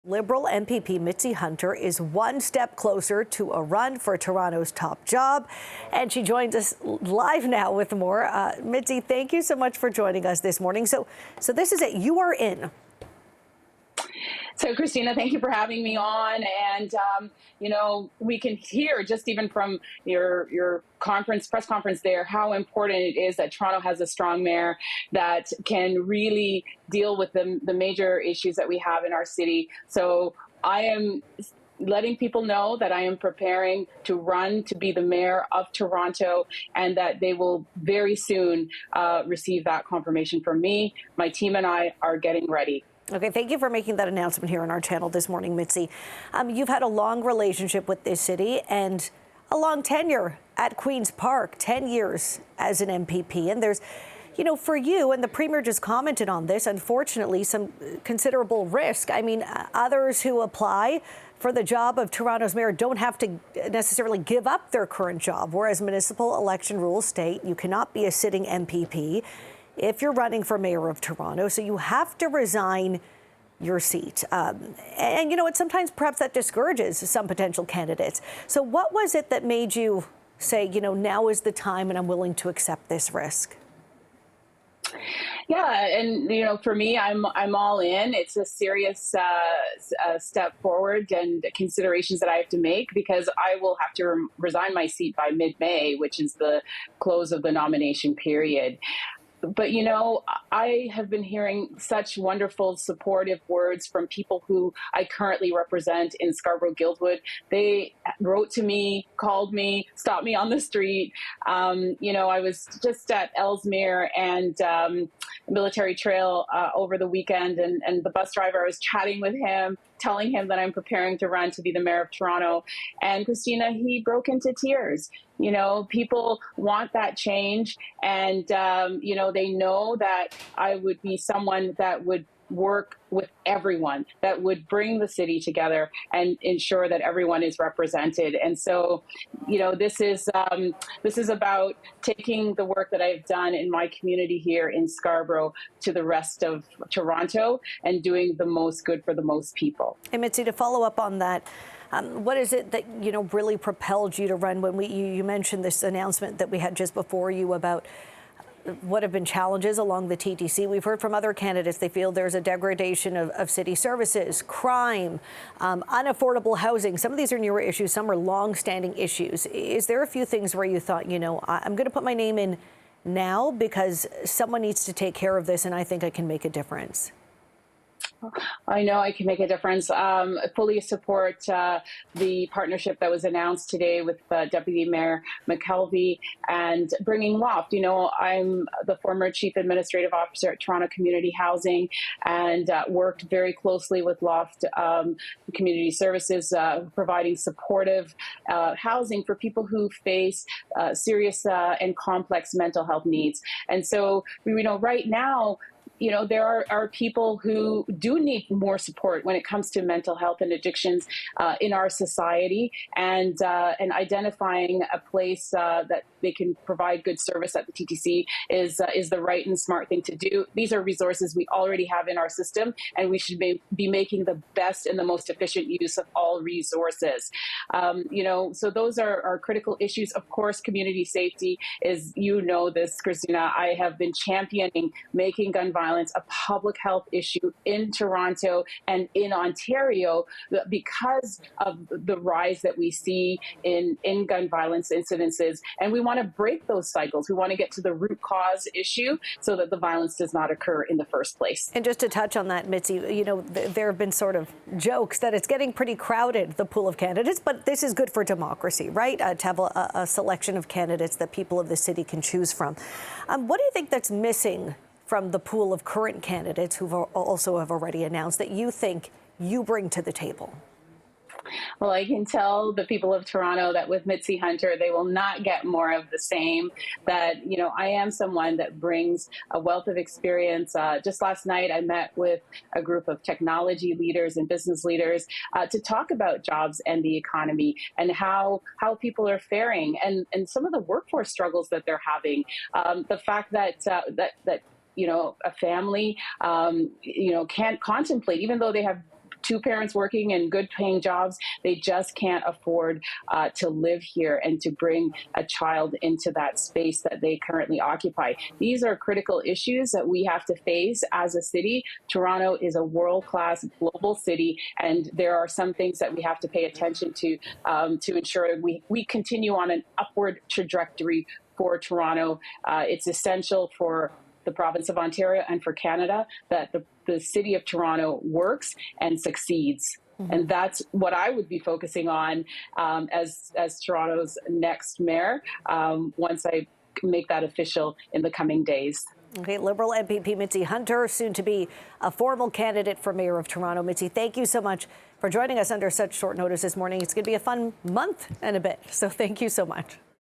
Liberal MPP Mitzie Hunter is one step closer to a run for Toronto's top job, and she joins us live now with more. Mitzie, thank you so much for joining us this morning. So this is it. You are in. So, Christina, thank you for having me on. And, we can hear just even from your press conference there, how important it is that Toronto has a strong mayor that can really deal with the major issues that we have in our city. So I am letting people know that I am preparing to run to be the mayor of Toronto, and that they will very soon receive that confirmation from me. My team and I are getting ready. Okay, thank you for making that announcement here on our channel this morning, Mitzie. You've had a long relationship with this city and a long tenure at Queen's Park, 10 years as an MPP. And there's, for you, and the Premier just commented on this, unfortunately, some considerable risk. I mean, others who apply for the job of Toronto's mayor don't have to necessarily give up their current job, whereas municipal election rules state you cannot be a sitting MPP if you're running for mayor of Toronto, so you have to resign your seat. And sometimes perhaps that discourages some potential candidates. So what was it that made you say, now is the time and I'm willing to accept this risk? Yeah, and for me, I'm all in. It's a serious step forward and considerations that I have to make, because I will have to resign my seat by mid-May, which is the close of the nomination period. But, I have been hearing such wonderful, supportive words from people who I currently represent in Scarborough-Guildwood. They wrote to me, called me, stopped me on the street. I was just at Ellesmere and Military Trail over the weekend, and the bus driver, I was chatting with him, telling him that I'm preparing to run to be the mayor of Toronto. And Christina, he broke into tears. People want that change. And, they know that I would be someone that would work with everyone, that would bring the city together and ensure that everyone is represented. And so, this is about taking the work that I've done in my community here in Scarborough to the rest of Toronto and doing the most good for the most people. And Mitzie, to follow up on that, what is it that, really propelled you to run? When you mentioned this announcement that we had just before you about what have been challenges along the TTC. We've heard from other candidates. They feel there's a degradation of city services, crime, unaffordable housing. Some of these are newer issues. Some are long-standing issues. Is there a few things where you thought, I'm going to put my name in now because someone needs to take care of this and I think I can make a difference? I know I can make a difference. Fully support the partnership that was announced today with Deputy Mayor McKelvey and bringing Loft. I'm the former Chief Administrative Officer at Toronto Community Housing and worked very closely with Loft Community Services, providing supportive housing for people who face serious and complex mental health needs. And so, right now, there are people who do need more support when it comes to mental health and addictions in our society, and identifying a place that they can provide good service at the TTC is the right and smart thing to do. These are resources we already have in our system, and we should be making the best and the most efficient use of all resources. So those are critical issues. Of course, community safety is, this, Christina, I have been championing making gun violence a public health issue in Toronto and in Ontario because of the rise that we see in gun violence incidences. And we want to break those cycles. We want to get to the root cause issue so that the violence does not occur in the first place. And just to touch on that, Mitzie, there have been sort of jokes that it's getting pretty crowded, the pool of candidates, but this is good for democracy, right? To have a selection of candidates that people of the city can choose from. What do you think that's missing from the pool of current candidates who also have already announced that you think you bring to the table? Well, I can tell the people of Toronto that with Mitzie Hunter, they will not get more of the same, that, I am someone that brings a wealth of experience. Just last night, I met with a group of technology leaders and business leaders to talk about jobs and the economy and how people are faring and some of the workforce struggles that they're having. The fact that a family, can't contemplate, even though they have two parents working in good paying jobs, they just can't afford to live here and to bring a child into that space that they currently occupy. These are critical issues that we have to face as a city. Toronto is a world-class global city, and there are some things that we have to pay attention to ensure we continue on an upward trajectory for Toronto. It's essential for the province of Ontario and for Canada that the city of Toronto works and succeeds. And that's what I would be focusing on as Toronto's next mayor once I make that official in the coming days. Okay, Liberal MPP Mitzie Hunter, soon to be a formal candidate for Mayor of Toronto. Mitzie, thank you so much for joining us under such short notice this morning. It's going to be a fun month and a bit, so thank you so much.